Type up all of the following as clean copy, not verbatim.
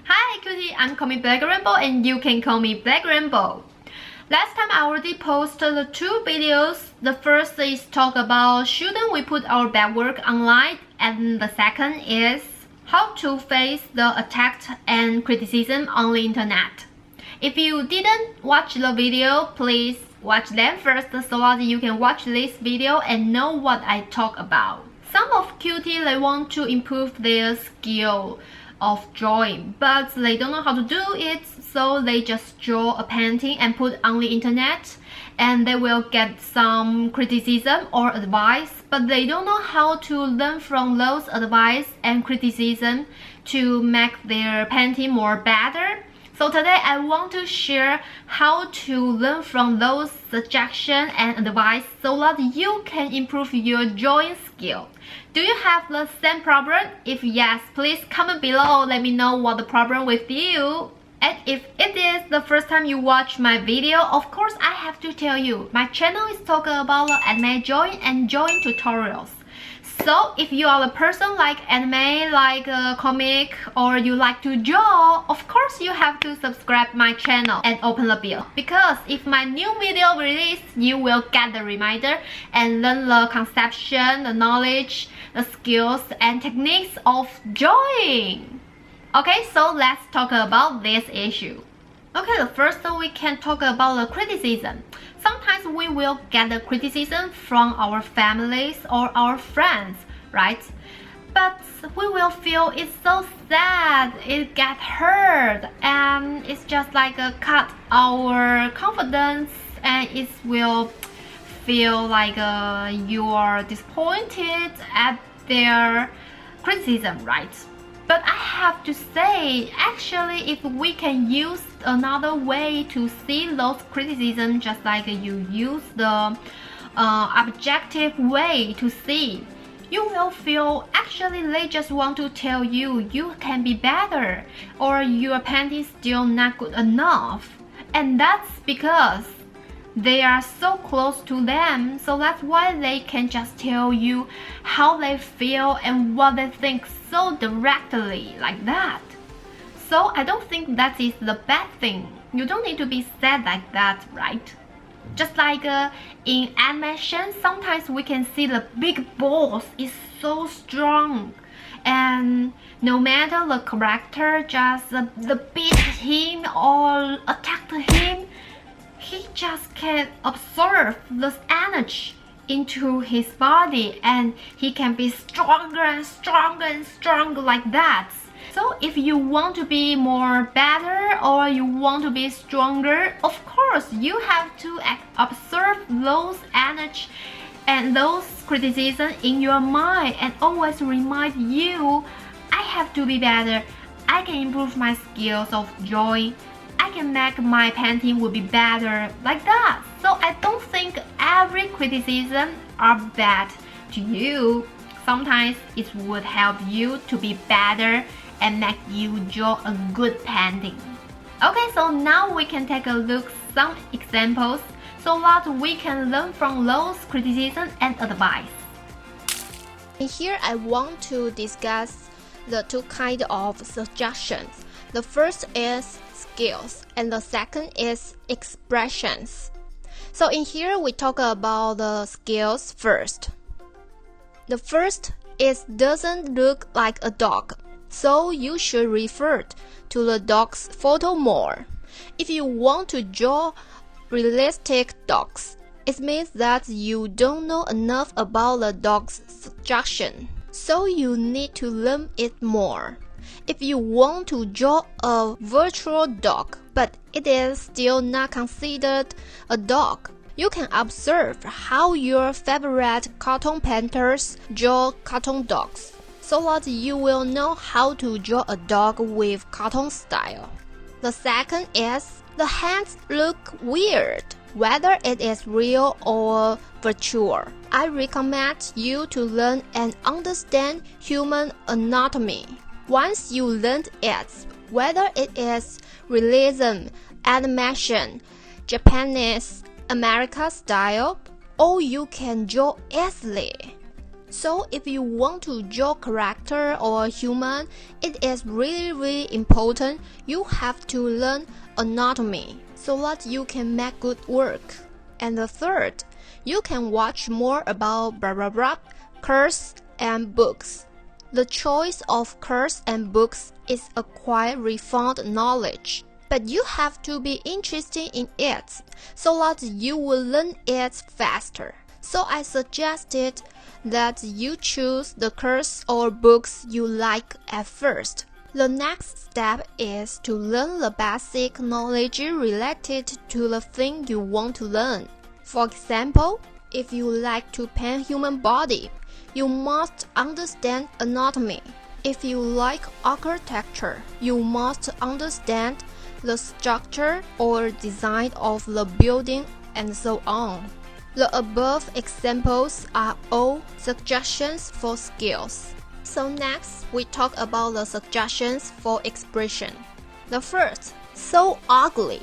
Hi cutie, I'm call me Black Rainbow and you can call me Black Rainbow. Last time I already posted the two videos. The first is talk about shouldn't we put our bad work online, and the second is how to face the attack and criticism on the internet. If you didn't watch the video, please watch them first so that you can watch this video and know what I talk about. Some of cutie, they want to improve their skill of drawing, but they don't know how to do it, so they just draw a painting and put on the internet, and they will get some criticism or advice, but they don't know how to learn from those advice and criticism to make their painting more better. So today I want to share how to learn from those suggestions and advice so that you can improve your drawing skill. Do you have the same problem? If yes, please comment below, let me know what the problem with you. And if it is the first time you watch my video, of course I have to tell you, my channel is talking about anime drawing and drawing tutorials. So if you are a person like anime, like comic, or you like to draw, of course you have to subscribe my channel and open the bell. Because if my new video release, you will get the reminder and learn the conception, the knowledge, the skills and techniques of drawing. Okay, so let's talk about this issue. Okay, the first we can talk about the criticism. Sometimes we will get the criticism from our families or our friends, right? But we will feel it's so sad, it get hurt, and it's just like a cut our confidence, and it will feel like you are disappointed at their criticism, right? But I have to say, actually, if we can use another way to see those criticisms, just like you use the objective way to see, you will feel actually they just want to tell you you can be better or your painting is still not good enough. And that's because they are so close to them, so that's why they can just tell you how they feel and what they think so directly like that. So I don't think that is the bad thing. You don't need to be sad like that, right? Just like in animation, sometimes we can see the big boss is so strong, and no matter the character just beat him or attack him, he just can absorb this energy into his body and he can be stronger and stronger and stronger like that. So if you want to be more better or you want to be stronger, of course you have to observe those energy and those criticism in your mind and always remind you, I have to be better, I can improve my skills of drawing, I can make my painting will be better like that. So I don't think every criticism are bad to you. Sometimes it would help you to be better and make you draw a good painting. Okay, so now we can take a look some examples so that we can learn from those criticism and advice. And here I want to discuss the two kinds of suggestions. The first is skills and the second is expressions. So in here we talk about the skills first. The first is doesn't look like a dog, so you should refer to the dog's photo more. If you want to draw realistic dogs, it means that you don't know enough about the dog's suggestion, so you need to learn it more. If you want to draw a virtual dog, but it is still not considered a dog, you can observe how your favorite cartoon painters draw cartoon dogs, so that you will know how to draw a dog with cartoon style. The second is the hands look weird, whether it is real or virtual. I recommend you to learn and understand human anatomy. Once you learn it, whether it is realism, animation, Japanese, American style, or you can draw easily. So if you want to draw character or human, it is really important you have to learn anatomy so that you can make good work. And the third, you can watch more about blah blah blah, curves and books. The choice of curves and books is a quite refined knowledge, but you have to be interested in it so that you will learn it faster. So I suggested that you choose the course or books you like at first. The next step is to learn the basic knowledge related to the thing you want to learn. For example, if you like to paint human body, you must understand anatomy. If you like architecture, you must understand the structure or design of the building and so on. The above examples are all suggestions for skills. So next, we talk about the suggestions for expression. The first, so ugly.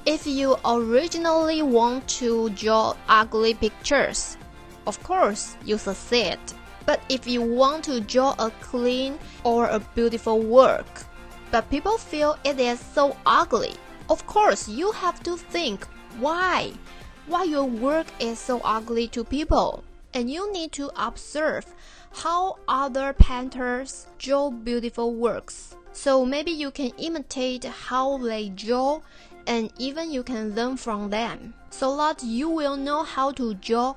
If you originally want to draw ugly pictures, of course, you succeed. But if you want to draw a clean or a beautiful work, but people feel it is so ugly, of course, you have to think why your work is so ugly to people. And you need to observe how other painters draw beautiful works. So maybe you can imitate how they draw, and even you can learn from them, so that you will know how to draw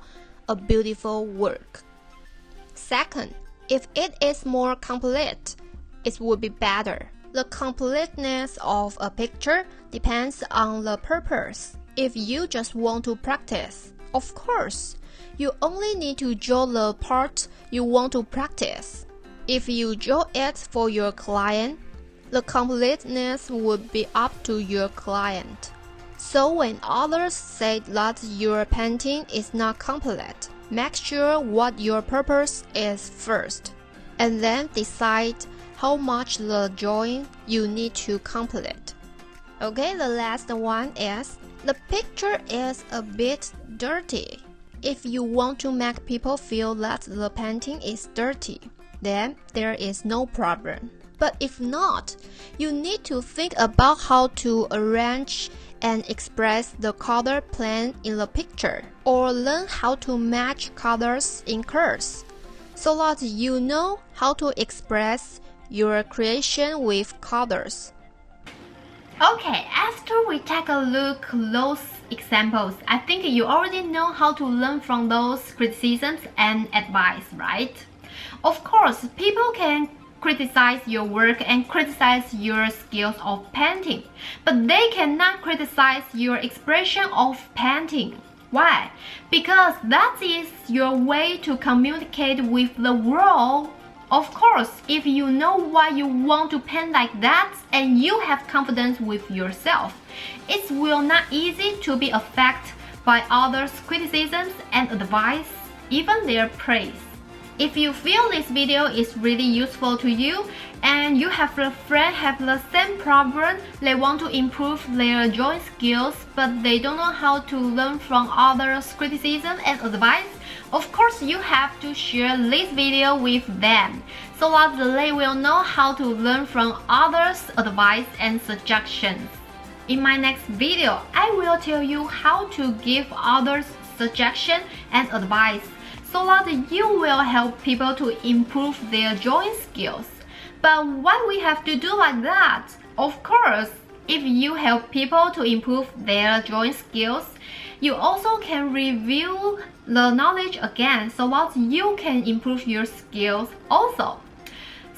a beautiful work. Second, if it is more complete, it would be better. The completeness of a picture depends on the purpose. If you just want to practice, of course, you only need to draw the part you want to practice. If you draw it for your client, the completeness would be up to your client. So when others say that your painting is not complete, make sure what your purpose is first, and then decide how much the drawing you need to complete. Okay, the last one is, the picture is a bit dirty. If you want to make people feel that the painting is dirty, then there is no problem. But if not, you need to think about how to arrange and express the color plan in the picture, or learn how to match colors in curves, so that you know how to express your creation with colors. Okay, after we take a look at those examples, I think you already know how to learn from those criticisms and advice, right? Of course, people can criticize your work and criticize your skills of painting, but they cannot criticize your expression of painting. Why? Because that is your way to communicate with the world. Of course, if you know why you want to paint like that and you have confidence with yourself, it will not easy to be affected by others' criticisms and advice, even their praise. If you feel this video is really useful to you and you have a friend have the same problem, they want to improve their drawing skills but they don't know how to learn from others' criticism and advice, of course you have to share this video with them so that they will know how to learn from others' advice and suggestions. In my next video, I will tell you how to give others suggestions and advice so that you will help people to improve their drawing skills. But why we have to do like that? Of course, if you help people to improve their drawing skills, you also can review the knowledge again so that you can improve your skills also.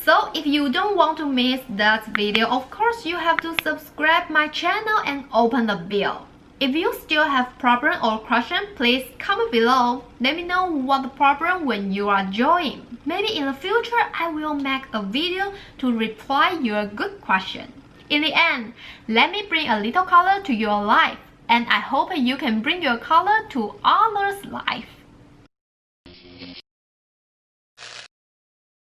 So if you don't want to miss that video, of course you have to subscribe my channel and open the bell. If you still have problem or question, please comment below. Let me know what the problem when you are drawing. Maybe in the future I will make a video to reply your good question. In the end, let me bring a little color to your life, and I hope you can bring your color to others' life.